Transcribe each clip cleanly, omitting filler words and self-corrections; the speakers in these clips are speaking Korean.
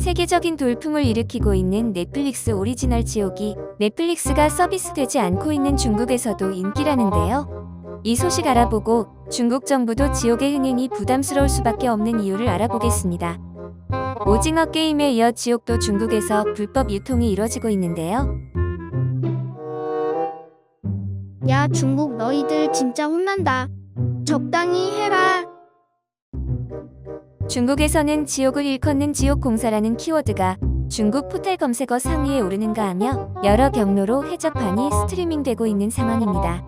세계적인 돌풍을 일으키고 있는 넷플릭스 오리지널 지옥이 넷플릭스가 서비스되지 않고 있는 중국에서도 인기라는데요. 이 소식 알아보고 중국 정부도 지옥의 흥행이 부담스러울 수밖에 없는 이유를 알아보겠습니다. 오징어 게임에 이어 지옥도 중국에서 불법 유통이 이뤄지고 있는데요. 야, 중국 너희들 진짜 혼난다. 적당히 해라. 중국에서는 지옥을 일컫는 지옥공사라는 키워드가 중국 포털 검색어 상위에 오르는가 하며 여러 경로로 해적판이 스트리밍되고 있는 상황입니다.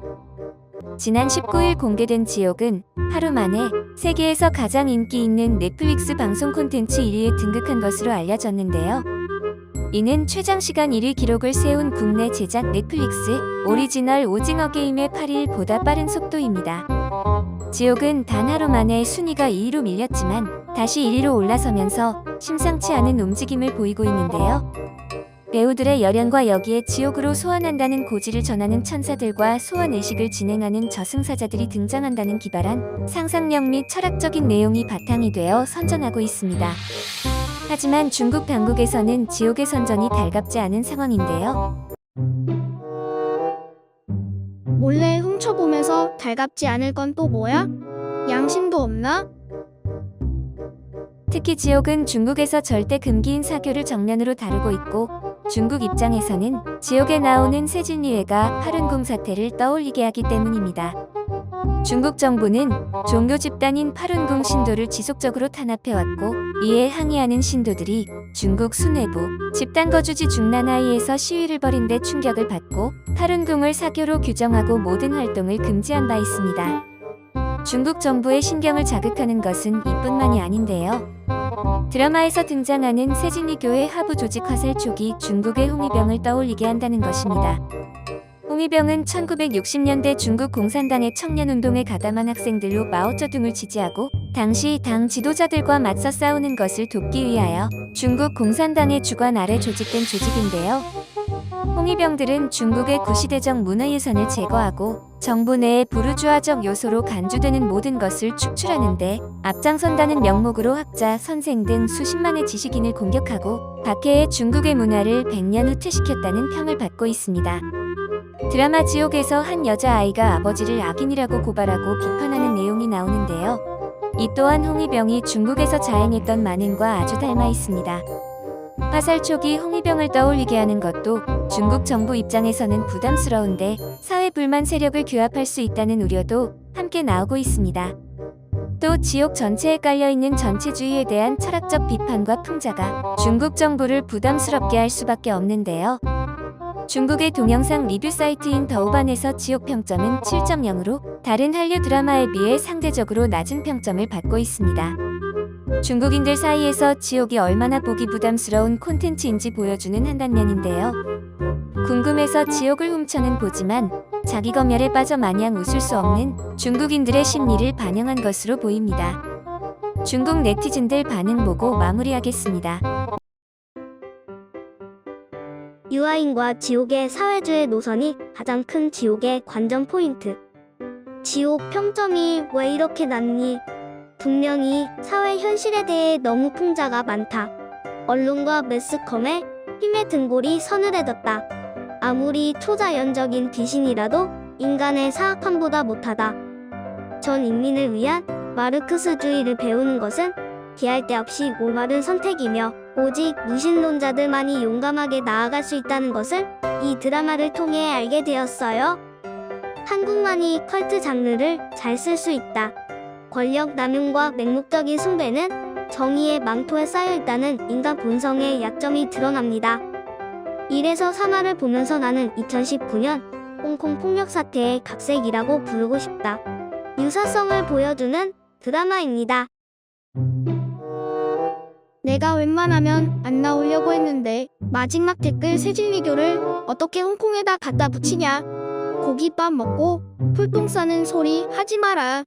지난 19일 공개된 지옥은 하루 만에 세계에서 가장 인기 있는 넷플릭스 방송 콘텐츠 1위에 등극한 것으로 알려졌는데요. 이는 최장시간 1위 기록을 세운 국내 제작 넷플릭스 오리지널 오징어 게임의 8일보다 빠른 속도입니다. 지옥은 단 하루 만에 순위가 2위로 밀렸지만 다시 1위로 올라서면서 심상치 않은 움직임을 보이고 있는데요. 배우들의 열연과 여기에 지옥으로 소환한다는 고지를 전하는 천사들과 소환 의식을 진행하는 저승사자들이 등장한다는 기발한 상상력 및 철학적인 내용이 바탕이 되어 선전하고 있습니다. 하지만 중국 당국에서는 지옥의 선전이 달갑지 않은 상황인데요. 몰래 훔쳐보면서 달갑지 않을 건 또 뭐야? 양심도 없나? 특히 지옥은 중국에서 절대 금기인 사교를 정면으로 다루고 있고 중국 입장에서는 지옥에 나오는 세진리회가 파룬궁 사태를 떠올리게 하기 때문입니다. 중국 정부는 종교 집단인 파룬궁 신도를 지속적으로 탄압해왔고 이에 항의하는 신도들이 중국 수뇌부 집단 거주지 중난하이에서 시위를 벌인 데 충격을 받고 파룬궁을 사교로 규정하고 모든 활동을 금지한 바 있습니다. 중국 정부의 신경을 자극하는 것은 이뿐만이 아닌데요. 드라마에서 등장하는 세진리교회 하부 조직 화살 촉이 중국의 홍위병을 떠올리게 한다는 것입니다. 홍위병은 1960년대 중국 공산당의 청년운동에 가담한 학생들로 마오쩌둥을 지지하고 당시 당 지도자들과 맞서 싸우는 것을 돕기 위하여 중국 공산당의 주관 아래 조직된 조직인데요. 홍위병들은 중국의 구시대적 문화유산을 제거하고 정부 내의 부르주아적 요소로 간주되는 모든 것을 축출하는 데 앞장선다는 명목으로 학자, 선생 등 수십만의 지식인을 공격하고 박해의 중국의 문화를 100년 후퇴시켰다는 평을 받고 있습니다. 드라마 지옥에서 한 여자아이가 아버지를 악인이라고 고발하고 비판하는 내용이 나오는데요. 이 또한 홍위병이 중국에서 자행했던 만행과 아주 닮아 있습니다. 화살촉이 홍위병을 떠올리게 하는 것도 중국 정부 입장에서는 부담스러운데 사회 불만 세력을 규합할 수 있다는 우려도 함께 나오고 있습니다. 또 지옥 전체에 깔려있는 전체주의에 대한 철학적 비판과 풍자가 중국 정부를 부담스럽게 할 수밖에 없는데요. 중국의 동영상 리뷰 사이트인 더우반에서 지옥 평점은 7.0으로 다른 한류 드라마에 비해 상대적으로 낮은 평점을 받고 있습니다. 중국인들 사이에서 지옥이 얼마나 보기 부담스러운 콘텐츠인지 보여주는 한 단면인데요. 궁금해서 지옥을 훔쳐는 보지만 자기 검열에 빠져 마냥 웃을 수 없는 중국인들의 심리를 반영한 것으로 보입니다. 중국 네티즌들 반응 보고 마무리하겠습니다. 유아인과 지옥의 사회주의 노선이 가장 큰 지옥의 관전 포인트. 지옥 평점이 왜 이렇게 낮니? 분명히 사회 현실에 대해 너무 풍자가 많다. 언론과 매스컴의 힘의 등골이 서늘해졌다. 아무리 초자연적인 귀신이라도 인간의 사악함보다 못하다. 전 인민을 위한 마르크스주의를 배우는 것은 기할 데 없이 올바른 선택이며 오직 무신론자들만이 용감하게 나아갈 수 있다는 것을 이 드라마를 통해 알게 되었어요. 한국만이 컬트 장르를 잘 쓸 수 있다. 권력 남용과 맹목적인 숭배는 정의의 망토에 쌓여있다는 인간 본성의 약점이 드러납니다. 이래서 3화를 보면서 나는 2019년 홍콩 폭력 사태의 각색이라고 부르고 싶다. 유사성을 보여주는 드라마입니다. 내가 웬만하면 안 나오려고 했는데 마지막 댓글 세진리교를 어떻게 홍콩에다 갖다 붙이냐. 고깃밥 먹고 풀똥 싸는 소리 하지 마라.